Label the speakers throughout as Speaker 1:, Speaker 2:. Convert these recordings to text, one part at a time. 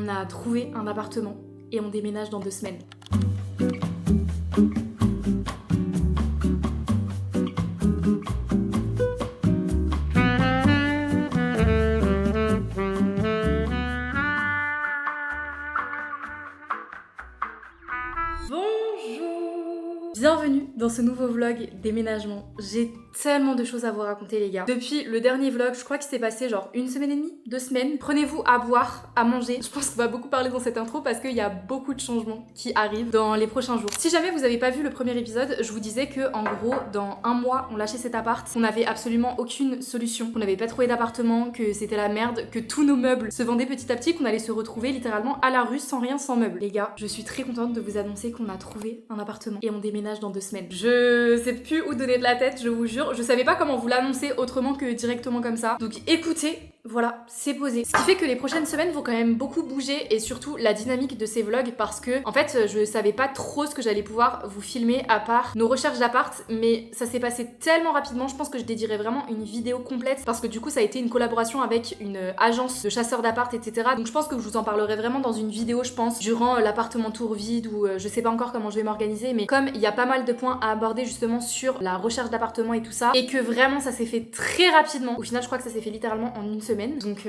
Speaker 1: On a trouvé un appartement et on déménage dans 2 semaines. Bienvenue dans ce nouveau vlog déménagement. J'ai tellement de choses à vous raconter les gars. Depuis le dernier vlog, je crois qu'il s'est passé genre 1 semaine et demie, 2 semaines. Prenez-vous à boire, à manger. Je pense qu'on va beaucoup parler dans cette intro parce qu'il y a beaucoup de changements qui arrivent dans les prochains jours. Si jamais vous avez pas vu le premier épisode, je vous disais que en gros dans 1 mois on lâchait cet appart, qu'on n'avait absolument aucune solution, qu'on n'avait pas trouvé d'appartement, que c'était la merde, que tous nos meubles se vendaient petit à petit, qu'on allait se retrouver littéralement à la rue sans rien, sans meubles. Les gars, je suis très contente de vous annoncer qu'on a trouvé un appartement et on déménage dans 2 semaines. Je sais plus où donner de la tête, je vous jure. Je savais pas comment vous l'annoncer autrement que directement comme ça. Donc écoutez, voilà, c'est posé. Ce qui fait que les prochaines semaines vont quand même beaucoup bouger et surtout la dynamique de ces vlogs parce que en fait je savais pas trop ce que j'allais pouvoir vous filmer à part nos recherches d'appart, mais ça s'est passé tellement rapidement, je pense que je dédierai vraiment une vidéo complète parce que du coup ça a été une collaboration avec une agence de chasseurs d'appart, etc. Donc je pense que je vous en parlerai vraiment dans une vidéo, je pense, durant l'appartement tour vide ou je sais pas encore comment je vais m'organiser, mais comme il y a pas mal de points à aborder justement sur la recherche d'appartement et tout ça, et que vraiment ça s'est fait très rapidement. Au final je crois que ça s'est fait littéralement en 1 semaine. Donc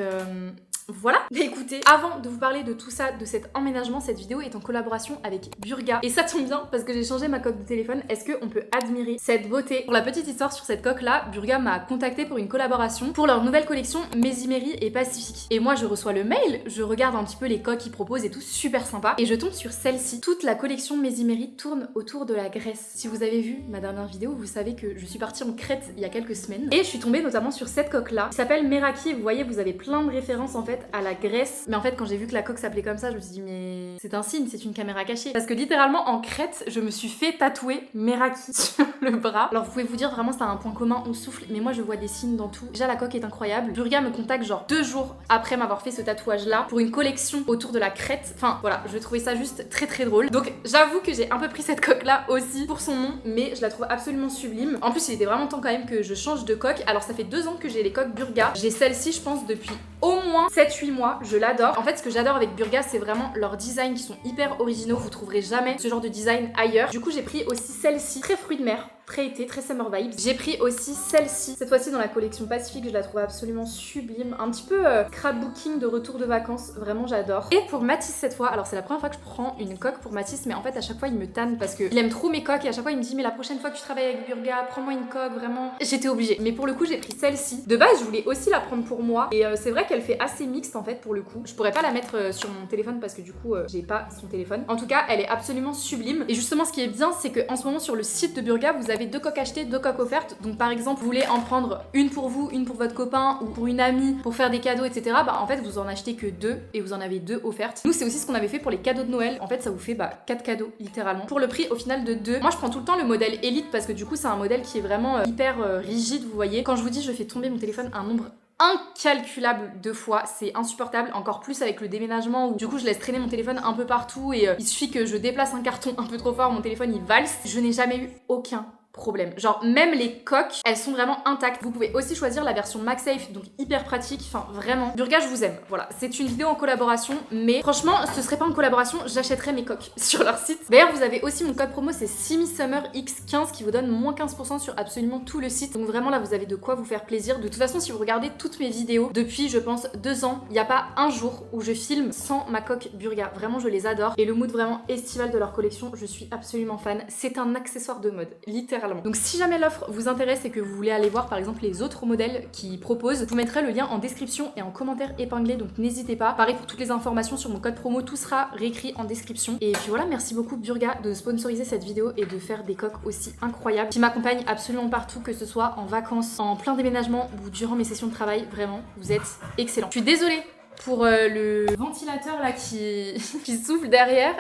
Speaker 1: voilà. Mais écoutez, avant de vous parler de tout ça, de cet emménagement, cette vidéo est en collaboration avec Burga. Et ça tombe bien parce que j'ai changé ma coque de téléphone. Est-ce qu'on peut admirer cette beauté? Pour la petite histoire sur cette coque là, Burga m'a contacté pour une collaboration pour leur nouvelle collection Mésimérie et Pacifique. Et moi je reçois le mail, je regarde un petit peu les coques qu'ils proposent et tout, super sympa. Et je tombe sur celle-ci. Toute la collection Mésimérie tourne autour de la Grèce. Si vous avez vu ma dernière vidéo, vous savez que je suis partie en Crète il y a quelques semaines. Et je suis tombée notamment sur cette coque là, qui s'appelle Meraki. Vous voyez, vous avez plein de références en fait à la Grèce, mais en fait quand j'ai vu que la coque s'appelait comme ça, je me suis dit mais c'est un signe, c'est une caméra cachée, parce que littéralement en Crète je me suis fait tatouer Meraki sur le bras. Alors vous pouvez vous dire vraiment ça a un point commun, on souffle, mais moi je vois des signes dans tout. Déjà la coque est incroyable. Burga me contacte genre 2 jours après m'avoir fait ce tatouage là pour une collection autour de la Crète. Enfin voilà, je trouvais ça juste très très drôle. Donc j'avoue que j'ai un peu pris cette coque là aussi pour son nom, mais je la trouve absolument sublime. En plus il était vraiment temps quand même que je change de coque. Alors ça fait 2 ans que j'ai les coques Burga. J'ai celle-ci je pense depuis au moins 7-8 mois, je l'adore. En fait ce que j'adore avec Burga c'est vraiment leurs designs qui sont hyper originaux, vous trouverez jamais ce genre de design ailleurs. Du coup j'ai pris aussi celle-ci, très fruit de mer, très été, très summer vibes. J'ai pris aussi celle-ci, cette fois-ci dans la collection Pacifique, je la trouve absolument sublime. Un petit peu scrapbooking de retour de vacances, vraiment j'adore. Et pour Mathis cette fois, alors c'est la première fois que je prends une coque pour Mathis, mais en fait à chaque fois il me tanne parce qu'il aime trop mes coques et à chaque fois il me dit mais la prochaine fois que tu travailles avec Burga, prends-moi une coque, vraiment. J'étais obligée. Mais pour le coup j'ai pris celle-ci. De base je voulais aussi la prendre pour moi et c'est vrai qu'elle fait assez mixte en fait pour le coup. Je pourrais pas la mettre sur mon téléphone parce que du coup j'ai pas son téléphone. En tout cas elle est absolument sublime. Et justement ce qui est bien c'est que en ce moment sur le site de Burga vous avez 2 coques achetées, 2 coques offertes. Donc par exemple vous voulez en prendre une pour vous, une pour votre copain ou pour une amie pour faire des cadeaux, etc. Bah en fait vous en achetez que 2 et vous en avez 2 offertes. Nous c'est aussi ce qu'on avait fait pour les cadeaux de Noël. En fait ça vous fait 4 cadeaux littéralement pour le prix au final de 2. Moi je prends tout le temps le modèle Elite parce que du coup c'est un modèle qui est vraiment hyper rigide, vous voyez. Quand je vous dis je fais tomber mon téléphone un nombre incalculable de fois, c'est insupportable, encore plus avec le déménagement où du coup je laisse traîner mon téléphone un peu partout et il suffit que je déplace un carton un peu trop fort, mon téléphone il valse. Je n'ai jamais eu aucun problème. Genre même les coques, elles sont vraiment intactes. Vous pouvez aussi choisir la version MagSafe, donc hyper pratique, enfin vraiment. Burga, je vous aime. Voilà, c'est une vidéo en collaboration, mais franchement, ce serait pas en collaboration, j'achèterais mes coques sur leur site. D'ailleurs, vous avez aussi mon code promo, c'est SimiSummerX15 qui vous donne moins 15% sur absolument tout le site. Donc vraiment là, vous avez de quoi vous faire plaisir. De toute façon, si vous regardez toutes mes vidéos depuis, je pense, 2 ans, il n'y a pas un jour où je filme sans ma coque Burga. Vraiment, je les adore. Et le mood vraiment estival de leur collection, je suis absolument fan. C'est un accessoire de mode, littéralement. Donc si jamais l'offre vous intéresse et que vous voulez aller voir par exemple les autres modèles qu'ils proposent, je vous mettrai le lien en description et en commentaire épinglé, donc n'hésitez pas. Pareil pour toutes les informations sur mon code promo, tout sera réécrit en description. Et puis voilà, merci beaucoup Burga de sponsoriser cette vidéo et de faire des coques aussi incroyables qui m'accompagnent absolument partout, que ce soit en vacances, en plein déménagement ou durant mes sessions de travail. Vraiment, vous êtes excellents. Je suis désolée pour le ventilateur là qui, qui souffle derrière,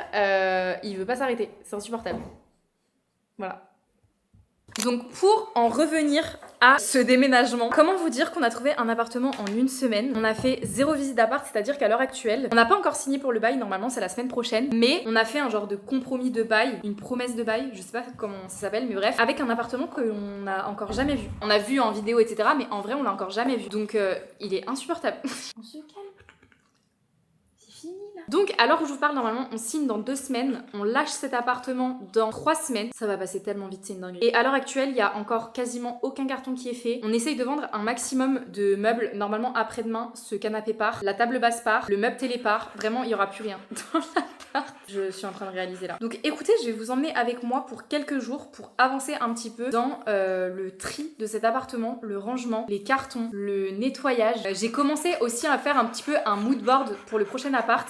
Speaker 1: il veut pas s'arrêter, c'est insupportable. Voilà. Donc pour en revenir à ce déménagement, comment vous dire qu'on a trouvé un appartement en 1 semaine? On a fait 0 visite d'appart, c'est-à-dire qu'à l'heure actuelle, on n'a pas encore signé pour le bail, normalement c'est la semaine prochaine, mais on a fait un genre de compromis de bail, une promesse de bail, je sais pas comment ça s'appelle, mais bref, avec un appartement qu'on n'a encore jamais vu. On a vu en vidéo, etc., mais en vrai on l'a encore jamais vu, donc il est insupportable. On se calme. C'est fini là. Donc à l'heure où je vous parle, normalement on signe dans 2 semaines, on lâche cet appartement dans 3 semaines. Ça va passer tellement vite, c'est une dinguerie. Et à l'heure actuelle, il y a encore quasiment aucun carton qui est fait. On essaye de vendre un maximum de meubles. Normalement après-demain, ce canapé part, la table basse part, le meuble télé part. Vraiment, il y aura plus rien dans l'appart. Je suis en train de réaliser là. Donc écoutez, je vais vous emmener avec moi pour quelques jours pour avancer un petit peu dans le tri de cet appartement, le rangement, les cartons, le nettoyage. J'ai commencé aussi à faire un petit peu un mood board pour le prochain appart.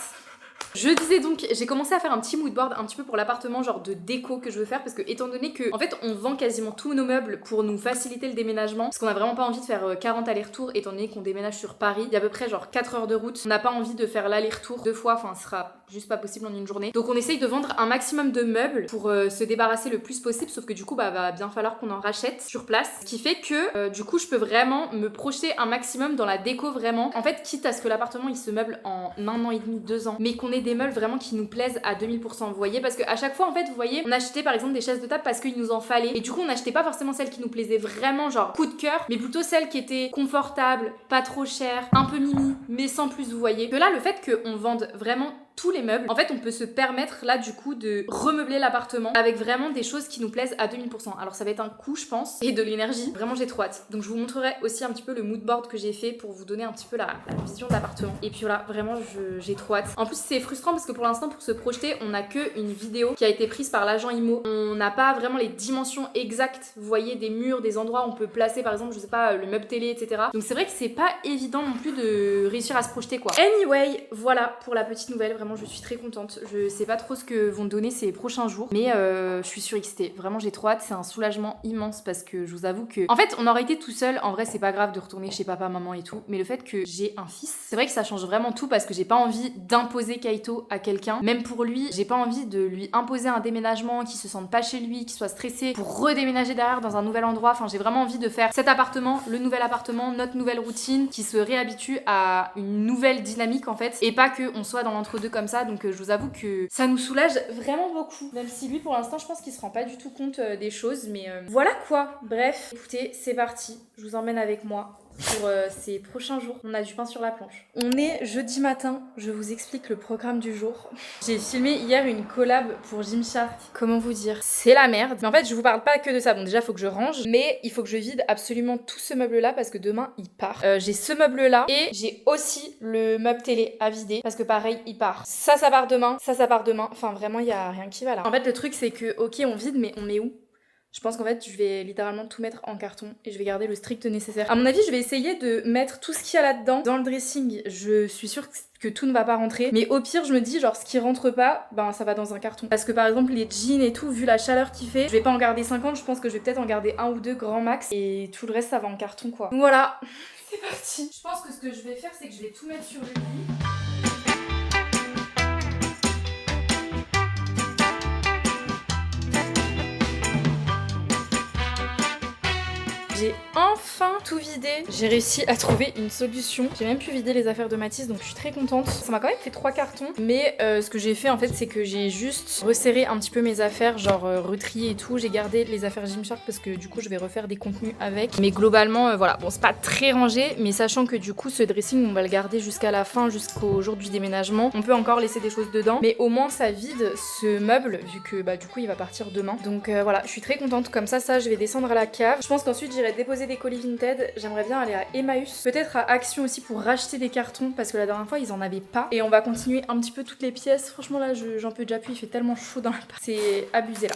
Speaker 1: Je disais donc, j'ai commencé à faire un petit mood board un petit peu pour l'appartement, genre de déco que je veux faire, parce que étant donné que en fait on vend quasiment tous nos meubles pour nous faciliter le déménagement, parce qu'on a vraiment pas envie de faire 40 allers-retours étant donné qu'on déménage sur Paris, il y a à peu près genre 4 heures de route, on n'a pas envie de faire l'aller-retour 2 fois, enfin ce sera juste pas possible en une journée. Donc on essaye de vendre un maximum de meubles pour se débarrasser le plus possible, sauf que du coup bah va bien falloir qu'on en rachète sur place, ce qui fait que du coup je peux vraiment me projeter un maximum dans la déco vraiment. En fait quitte à ce que l'appartement il se meuble en 1 an et demi, 2 ans, mais qu'on ait des meubles vraiment qui nous plaisent à 2000%, vous voyez, parce qu'à chaque fois en fait vous voyez on achetait par exemple des chaises de table parce qu'il nous en fallait et du coup on n'achetait pas forcément celles qui nous plaisaient vraiment genre coup de cœur, mais plutôt celles qui étaient confortables, pas trop chères, un peu mimi mais sans plus, vous voyez. Que là le fait qu'on vende vraiment tous les meubles, en fait on peut se permettre là du coup de remeubler l'appartement avec vraiment des choses qui nous plaisent à 2000%. Alors ça va être un coût je pense et de l'énergie, vraiment j'ai trop hâte. Donc je vous montrerai aussi un petit peu le mood board que j'ai fait pour vous donner un petit peu la vision de l'appartement. Et puis voilà, vraiment j'ai trop hâte. En plus c'est frustrant parce que pour l'instant pour se projeter on n'a que une vidéo qui a été prise par l'agent IMO. On n'a pas vraiment les dimensions exactes, vous voyez, des murs, des endroits où on peut placer par exemple je sais pas le meuble télé etc. Donc c'est vrai que c'est pas évident non plus de réussir à se projeter quoi. Anyway, voilà pour la petite nouvelle, vraiment je suis très contente. Je sais pas trop ce que vont donner ces prochains jours, mais je suis surexcitée. Vraiment, j'ai trop hâte. C'est un soulagement immense parce que je vous avoue que, en fait, on aurait été tout seul. En vrai, c'est pas grave de retourner chez papa, maman et tout. Mais le fait que j'ai un fils, c'est vrai que ça change vraiment tout parce que j'ai pas envie d'imposer Kaito à quelqu'un. Même pour lui, j'ai pas envie de lui imposer un déménagement, qu'il se sente pas chez lui, qu'il soit stressé pour redéménager derrière dans un nouvel endroit. Enfin, j'ai vraiment envie de faire cet appartement, le nouvel appartement, notre nouvelle routine, qui se réhabitue à une nouvelle dynamique en fait, et pas que on soit dans l'entre-deux comme ça. Donc je vous avoue que ça nous soulage vraiment beaucoup. Même si lui pour l'instant je pense qu'il se rend pas du tout compte des choses. Mais voilà quoi. Bref, écoutez, c'est parti. Je vous emmène avec moi pour ces prochains jours. On a du pain sur la planche. On est jeudi matin, je vous explique le programme du jour. J'ai filmé hier une collab pour Gymshark. Comment vous dire? C'est la merde. Mais en fait, je vous parle pas que de ça. Bon, déjà, faut que je range, mais il faut que je vide absolument tout ce meuble-là parce que demain, il part. J'ai ce meuble-là et j'ai aussi le meuble télé à vider parce que pareil, il part. Ça part demain, ça part demain. Enfin, vraiment, il y a rien qui va là. En fait, le truc, c'est que, ok, on vide, mais on met où? Je pense qu'en fait, je vais littéralement tout mettre en carton et je vais garder le strict nécessaire. À mon avis, je vais essayer de mettre tout ce qu'il y a là-dedans dans le dressing. Je suis sûre que tout ne va pas rentrer. Mais au pire, je me dis, genre, ce qui rentre pas, ben ça va dans un carton. Parce que par exemple, les jeans et tout, vu la chaleur qu'il fait, je vais pas en garder 50, je pense que je vais peut-être en garder 1 ou 2 grand max. Et tout le reste, ça va en carton, quoi. Donc voilà, c'est parti. Je pense que ce que je vais faire, c'est que je vais tout mettre sur le lit. J'ai enfin tout vidé. J'ai réussi à trouver une solution. J'ai même pu vider les affaires de Mathis, donc je suis très contente. Ça m'a quand même fait 3 cartons. Mais ce que j'ai fait en fait, c'est que j'ai juste resserré un petit peu mes affaires, genre retrié et tout. J'ai gardé les affaires Gymshark parce que du coup, je vais refaire des contenus avec. Mais globalement, voilà. Bon, c'est pas très rangé, mais sachant que du coup, ce dressing, on va le garder jusqu'à la fin, jusqu'au jour du déménagement. On peut encore laisser des choses dedans, mais au moins ça vide ce meuble, vu que bah du coup, il va partir demain. Donc voilà, je suis très contente. Comme ça, je vais descendre à la cave. Je pense qu'ensuite, j'irai déposer des colis Vinted. J'aimerais bien aller à Emmaüs, peut-être à Action aussi pour racheter des cartons parce que la dernière fois ils en avaient pas. Et on va continuer un petit peu toutes les pièces. Franchement là j'en peux déjà plus, il fait tellement chaud dans la part. C'est abusé là.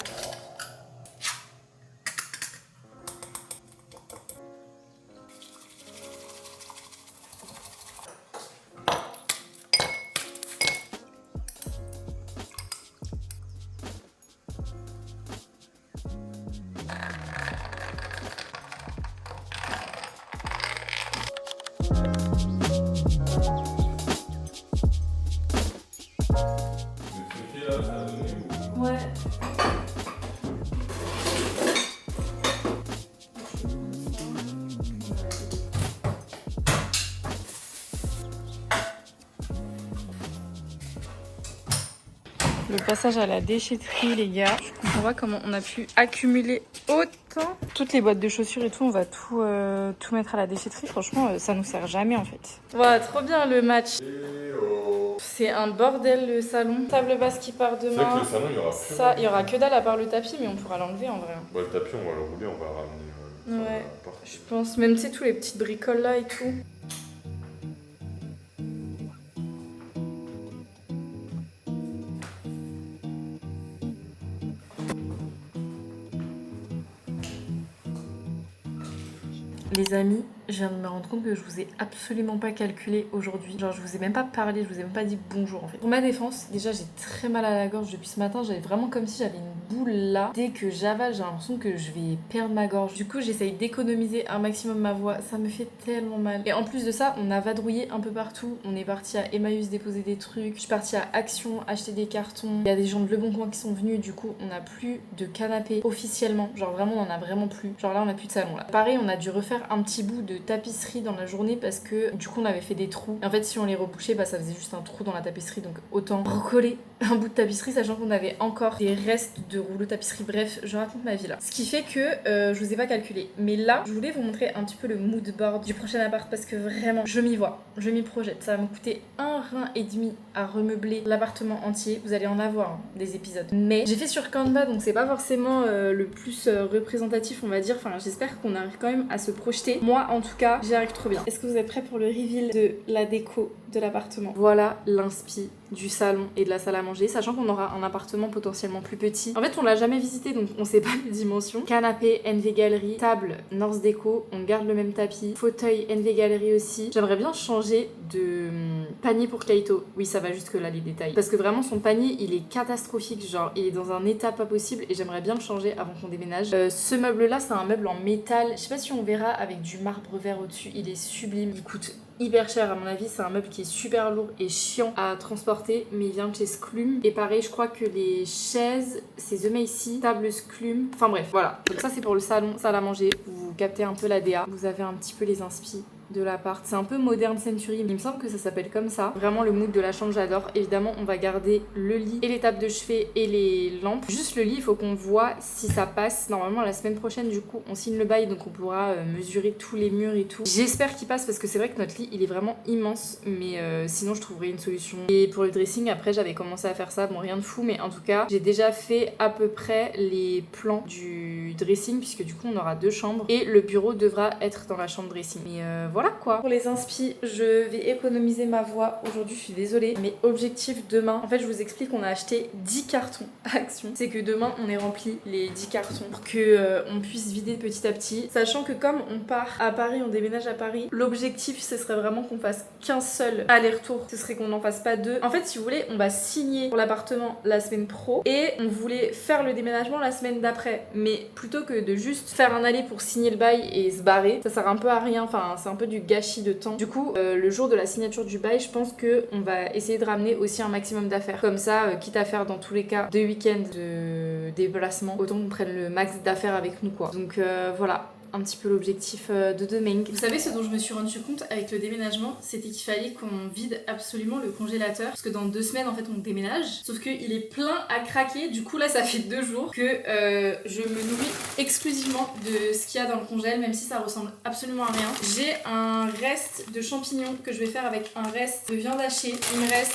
Speaker 1: Ouais. Le passage à la déchetterie, les gars. Je comprends pas comment on a pu accumuler autant. Toutes les boîtes de chaussures et tout, on va tout mettre à la déchetterie. Franchement, ça nous sert jamais en fait. Voilà, trop bien le match. C'est un bordel le salon. Table basse qui part
Speaker 2: C'est vrai
Speaker 1: demain.
Speaker 2: que le salon, il y aura plus
Speaker 1: Ça, il y aura que dalle à part le tapis, mais on pourra l'enlever en vrai.
Speaker 2: Bah, le tapis, on va le rouler, on va le ramener.
Speaker 1: Ouais,
Speaker 2: à part.
Speaker 1: je pense. Même, tu sais, tous les petites bricoles là et tout. Les amis, je viens de me rendre compte que je vous ai absolument pas calculé aujourd'hui. Genre, je vous ai même pas parlé, je vous ai même pas dit bonjour en fait. Pour ma défense, déjà j'ai très mal à la gorge depuis ce matin. J'avais vraiment comme si j'avais une boule là. Dès que j'avale, j'ai l'impression que je vais perdre ma gorge. Du coup, j'essaye d'économiser un maximum ma voix. Ça me fait tellement mal. Et en plus de ça, on a vadrouillé un peu partout. On est parti à Emmaüs déposer des trucs. Je suis partie à Action acheter des cartons. Il y a des gens de Le Bon Coin qui sont venus. Du coup, on n'a plus de canapé officiellement. Genre vraiment, on en a vraiment plus. Genre là, on a plus de salon là. Pareil, on a dû refaire un petit bout de tapisserie dans la journée parce que du coup on avait fait des trous. Et en fait si on les rebouchait, bah ça faisait juste un trou dans la tapisserie, donc autant recoller un bout de tapisserie, sachant qu'on avait encore des restes de rouleaux tapisserie. Bref, je raconte ma vie là. Ce qui fait que je vous ai pas calculé. Mais là, je voulais vous montrer un petit peu le mood board du prochain appart parce que vraiment, je m'y vois, je m'y projette. Ça va me coûter 1,5 rein à remeubler l'appartement entier. Vous allez en avoir des épisodes. Mais j'ai fait sur Canva, donc c'est pas forcément le plus représentatif, on va dire. Enfin, j'espère qu'on arrive quand même à se projeter. Moi, en tout cas, j'y arrive trop bien. Est-ce que vous êtes prêts pour le reveal de la déco de l'appartement? Voilà l'inspi du salon et de la salle à manger, sachant qu'on aura un appartement potentiellement plus petit. En fait, on l'a jamais visité, donc on sait pas les dimensions. Canapé NV Gallery, table North Déco, on garde le même tapis, fauteuil NV Gallery aussi. J'aimerais bien changer de panier pour Kaito. Oui, ça va jusque là les détails. Parce que vraiment, son panier, il est catastrophique, genre il est dans un état pas possible et j'aimerais bien le changer avant qu'on déménage. Ce meuble-là, c'est un meuble en métal. Je sais pas si on verra avec du marbre vert au-dessus. Il est sublime. Il coûte hyper cher à mon avis, c'est un meuble qui est super lourd et chiant à transporter, mais il vient de chez Sclum. Et pareil, je crois que les chaises, c'est The Macy, table Sclum. Enfin bref, voilà. Donc ça c'est pour le salon, salle à manger. Vous captez un peu la DA. Vous avez un petit peu les inspi de l'appart. C'est un peu modern century, mais il me semble que ça s'appelle comme ça. Vraiment le mood de la chambre, j'adore. Évidemment, on va garder le lit et les tables de chevet et les lampes. Juste le lit, il faut qu'on voit si ça passe. Normalement, la semaine prochaine, du coup, on signe le bail, donc on pourra mesurer tous les murs et tout. J'espère qu'il passe parce que c'est vrai que notre lit, il est vraiment immense, mais sinon, je trouverai une solution. Et pour le dressing, après, j'avais commencé à faire ça. Bon, rien de fou, mais en tout cas, j'ai déjà fait à peu près les plans du dressing, puisque du coup, on aura 2 chambres et le bureau devra être dans la chambre dressing. Mais voilà quoi. Pour les inspi, je vais économiser ma voix aujourd'hui, je suis désolée. Mais objectif demain, en fait je vous explique, on a acheté 10 cartons à Action. C'est que demain on est rempli les 10 cartons pour que on puisse vider petit à petit. Sachant que comme on part à Paris, on déménage à Paris, l'objectif ce serait vraiment qu'on fasse qu'un seul aller-retour. Ce serait qu'on n'en fasse pas 2. En fait si vous voulez, on va signer pour l'appartement la semaine pro et on voulait faire le déménagement la semaine d'après. Mais plutôt que de juste faire un aller pour signer le bail et se barrer, ça sert un peu à rien. Enfin c'est un peu du gâchis de temps. Du coup, le jour de la signature du bail, je pense qu'on va essayer de ramener aussi un maximum d'affaires. Comme ça, quitte à faire dans tous les cas 2 week-ends de déplacement, autant qu'on prenne le max d'affaires avec nous quoi. Donc voilà. Un petit peu l'objectif de demain. Vous savez ce dont je me suis rendu compte avec le déménagement, c'était qu'il fallait qu'on vide absolument le congélateur parce que dans 2 semaines en fait on déménage, sauf qu'il est plein à craquer. Du coup là ça fait 2 jours que je me nourris exclusivement de ce qu'il y a dans le congèle, même si ça ressemble absolument à rien. J'ai un reste de champignons que je vais faire avec un reste de viande hachée. Il me reste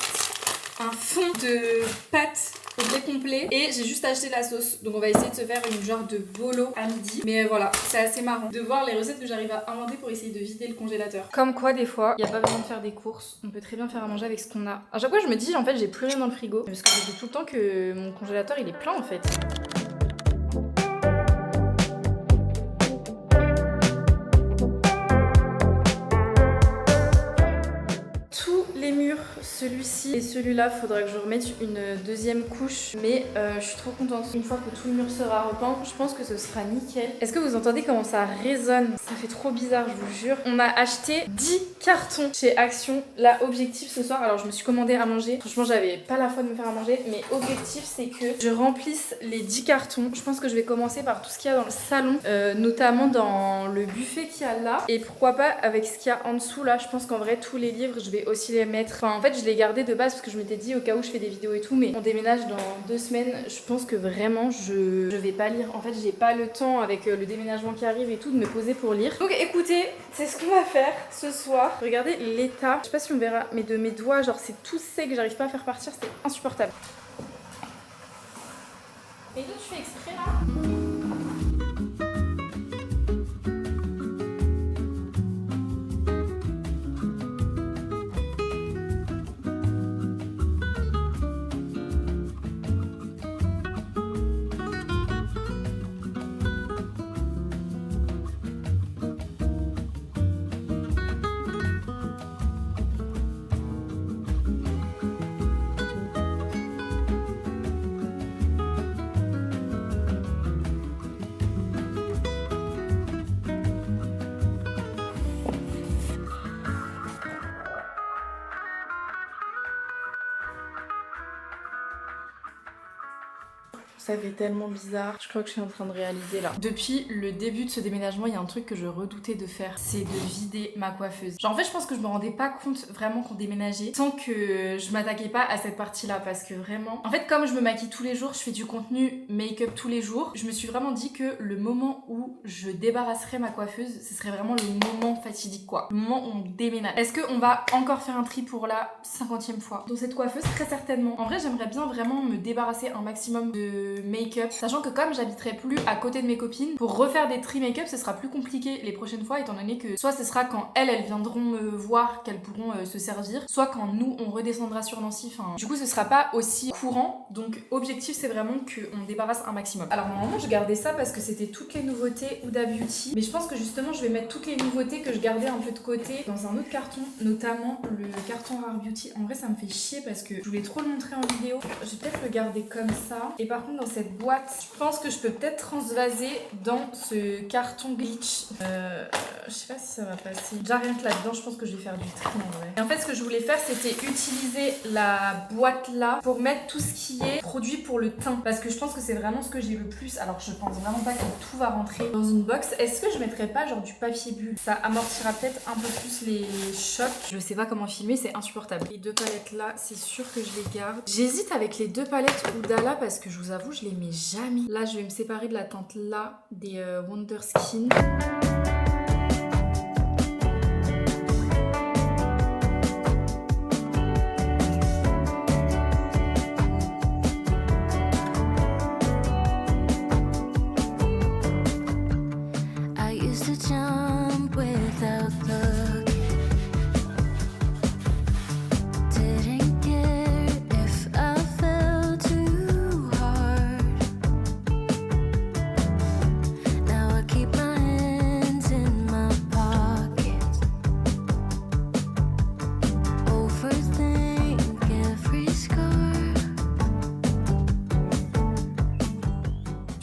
Speaker 1: un fond de pâtes au lait complet et j'ai juste acheté la sauce, donc on va essayer de se faire une genre de bolo à midi. Mais voilà, c'est assez marrant de voir les recettes que j'arrive à inventer pour essayer de vider le congélateur. Comme quoi des fois il n'y a pas besoin de faire des courses, on peut très bien faire à manger avec ce qu'on a. À chaque fois je me dis en fait j'ai plus rien dans le frigo parce que je dis tout le temps que mon congélateur il est plein en fait. Celui-ci et celui-là, faudra que je remette une deuxième couche, mais je suis trop contente. Une fois que tout le mur sera repeint, je pense que ce sera nickel. Est-ce que vous entendez comment ça résonne? Ça fait trop bizarre, je vous jure. On a acheté 10 cartons chez Action. Là, objectif ce soir, alors je me suis commandé à manger. Franchement, j'avais pas la foi de me faire à manger, mais objectif c'est que je remplisse les 10 cartons. Je pense que je vais commencer par tout ce qu'il y a dans le salon, notamment dans le buffet qu'il y a là. Et pourquoi pas avec ce qu'il y a en dessous là. Je pense qu'en vrai, tous les livres, je vais aussi les mettre. Enfin, en fait, je l'ai gardé de base parce que je m'étais dit au cas où je fais des vidéos et tout, mais on déménage dans 2 semaines. Je pense que vraiment je vais pas lire. En fait, j'ai pas le temps avec le déménagement qui arrive et tout de me poser pour lire. Donc écoutez, c'est ce qu'on va faire ce soir. Regardez l'état, je sais pas si on verra, mais de mes doigts, genre c'est tout sec, j'arrive pas à faire partir, c'est insupportable. Et toi tu fais exprès là? Ça fait tellement bizarre. Je crois que je suis en train de réaliser là. Depuis le début de ce déménagement, il y a un truc que je redoutais de faire, c'est de vider ma coiffeuse. Genre en fait, je pense que je me rendais pas compte vraiment qu'on déménageait sans que je m'attaquais pas à cette partie-là parce que vraiment... En fait, comme je me maquille tous les jours, je fais du contenu make-up tous les jours, je me suis vraiment dit que le moment où je débarrasserais ma coiffeuse, ce serait vraiment le moment fatidique quoi. Le moment où on déménage. Est-ce qu'on va encore faire un tri pour la 50e fois dans cette coiffeuse? Très certainement. En vrai, j'aimerais bien vraiment me débarrasser un maximum de make-up, sachant que comme j'habiterai plus à côté de mes copines, pour refaire des tri make-up ce sera plus compliqué les prochaines fois étant donné que soit ce sera quand elles viendront me voir qu'elles pourront se servir, soit quand nous on redescendra sur Nancy, enfin du coup ce sera pas aussi courant, donc objectif c'est vraiment qu'on débarrasse un maximum. Alors normalement je gardais ça parce que c'était toutes les nouveautés Huda Beauty, mais je pense que justement je vais mettre toutes les nouveautés que je gardais un peu de côté dans un autre carton, notamment le carton Rare Beauty. En vrai ça me fait chier parce que je voulais trop le montrer en vidéo, je vais peut-être le garder comme ça, et par contre dans cette boîte, je pense que je peux peut-être transvaser dans ce carton glitch. Je sais pas si ça va passer. Déjà rien que là-dedans, je pense que je vais faire du tri en vrai. Et en fait, ce que je voulais faire, c'était utiliser la boîte là pour mettre tout ce qui est produit pour le teint. Parce que je pense que c'est vraiment ce que j'ai le plus. Alors, je pense vraiment pas que tout va rentrer dans une box. Est-ce que je mettrais pas genre du papier bulle? Ça amortira peut-être un peu plus les chocs. Je sais pas comment filmer, c'est insupportable. Les 2 palettes là, c'est sûr que je les garde. J'hésite avec les 2 palettes Huda là parce que je vous avoue, je les mets jamais. Là, je vais me séparer de la teinte là des Wonder Skin.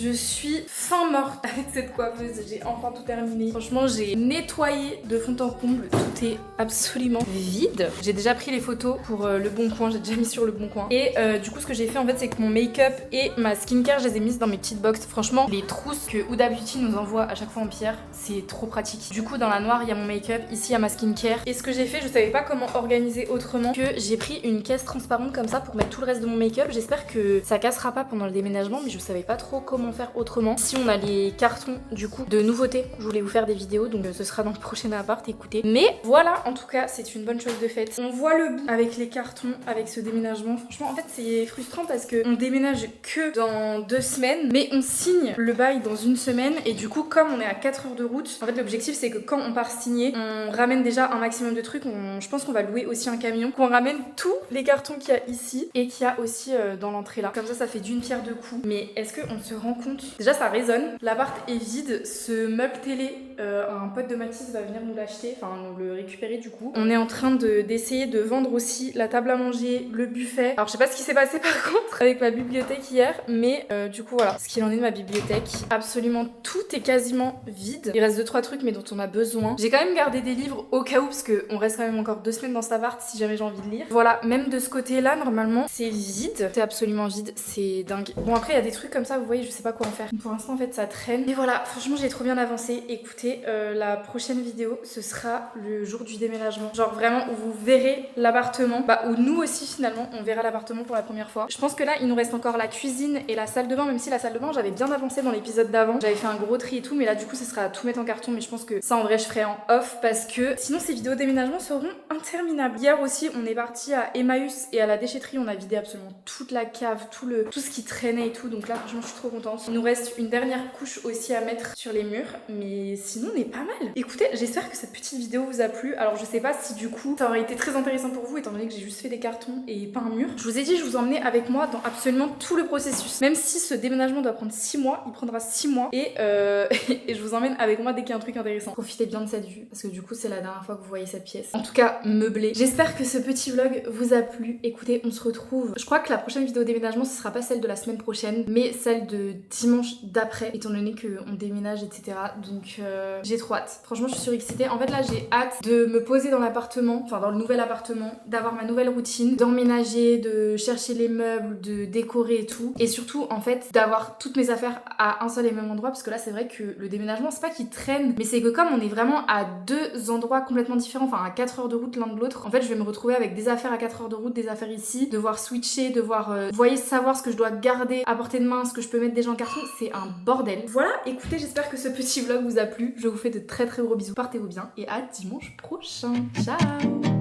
Speaker 1: Je suis fin morte avec cette coiffeuse, j'ai enfin tout terminé. Franchement, j'ai nettoyé de fond en comble, tout est absolument vide. J'ai déjà pris les photos pour le bon coin, j'ai déjà mis sur le bon coin. Et du coup, ce que j'ai fait en fait, c'est que mon make-up et ma skincare, je les ai mises dans mes petites box. Franchement, les trousses que Huda Beauty nous envoie à chaque fois en pierre, c'est trop pratique. Du coup, dans la noire, il y a mon make-up, ici, il y a ma skincare. Et ce que j'ai fait, je savais pas comment organiser autrement que j'ai pris une caisse transparente comme ça pour mettre tout le reste de mon make-up. J'espère que ça cassera pas pendant le déménagement, mais je savais pas trop comment faire autrement. Si on a les cartons du coup de nouveautés, je voulais vous faire des vidéos, donc ce sera dans le prochain appart, écoutez. Mais voilà, en tout cas c'est une bonne chose de faite. On voit le bout avec les cartons, avec ce déménagement. Franchement en fait c'est frustrant parce que on déménage que dans 2 semaines, mais on signe le bail dans 1 semaine, et du coup comme on est à 4 heures de route, en fait l'objectif c'est que quand on part signer, on ramène déjà un maximum de trucs. Je pense qu'on va louer aussi un camion, qu'on ramène tous les cartons qu'il y a ici et qu'il y a aussi dans l'entrée là. Comme ça fait d'une pierre deux coups. Mais est-ce qu'on se rend compte? Déjà ça résonne, l'appart est vide, ce meuble télé, un pote de Mathis va venir nous l'acheter, enfin nous le récupérer du coup. On est en train d'essayer de vendre aussi la table à manger, le buffet. Alors je sais pas ce qui s'est passé par contre avec ma bibliothèque hier, mais du coup voilà ce qu'il en est de ma bibliothèque. Absolument tout est quasiment vide. Il reste 2-3 trucs mais dont on a besoin. J'ai quand même gardé des livres au cas où parce qu'on reste quand même encore 2 semaines dans cet appart si jamais j'ai envie de lire. Voilà, même de ce côté là normalement c'est vide, c'est absolument vide, c'est dingue. Bon après il y a des trucs comme ça, vous voyez, je sais pas quoi en faire. Pour l'instant en fait ça traîne. Et voilà, franchement j'ai trop bien avancé. Écoutez, écoutez, la prochaine vidéo, ce sera le jour du déménagement. Genre vraiment où vous verrez l'appartement, où nous aussi finalement on verra l'appartement pour la première fois. Je pense que là il nous reste encore la cuisine et la salle de bain, même si la salle de bain j'avais bien avancé dans l'épisode d'avant. J'avais fait un gros tri et tout, mais là du coup ce sera à tout mettre en carton, mais je pense que ça en vrai je ferai en off parce que sinon ces vidéos déménagement seront interminables. Hier aussi on est parti à Emmaüs et à la déchetterie, on a vidé absolument toute la cave, tout ce qui traînait et tout, donc là franchement je suis trop contente. Il nous reste une dernière couche aussi à mettre sur les murs, mais sinon on est pas mal. Écoutez, j'espère que cette petite vidéo vous a plu. Alors je sais pas si du coup ça aurait été très intéressant pour vous étant donné que j'ai juste fait des cartons et pas un mur. Je vous ai dit, je vous emmenais avec moi dans absolument tout le processus. Même si ce déménagement doit prendre 6 mois, il prendra 6 mois et je vous emmène avec moi dès qu'il y a un truc intéressant. Profitez bien de cette vue parce que du coup c'est la dernière fois que vous voyez cette pièce. En tout cas meublée. J'espère que ce petit vlog vous a plu. Écoutez, on se retrouve. Je crois que la prochaine vidéo déménagement ce sera pas celle de la semaine prochaine, mais celle de dimanche d'après, étant donné qu'on déménage, etc. Donc j'ai trop hâte. Franchement je suis surexcitée. En fait là j'ai hâte de me poser dans l'appartement, enfin dans le nouvel appartement, d'avoir ma nouvelle routine, d'emménager, de chercher les meubles, de décorer et tout. Et surtout en fait d'avoir toutes mes affaires à un seul et même endroit, parce que là c'est vrai que le déménagement c'est pas qu'il traîne, mais c'est que comme on est vraiment à deux endroits complètement différents, enfin à 4 heures de route l'un de l'autre, en fait je vais me retrouver avec des affaires à 4 heures de route, des affaires ici, devoir switcher, devoir vous voyez, savoir ce que je dois garder à portée de main, ce que je peux mettre déjà en carton, c'est un bordel. Voilà, écoutez, j'espère que ce petit vlog vous a plu. Je vous fais de très très gros bisous, portez-vous bien et à dimanche prochain. Ciao.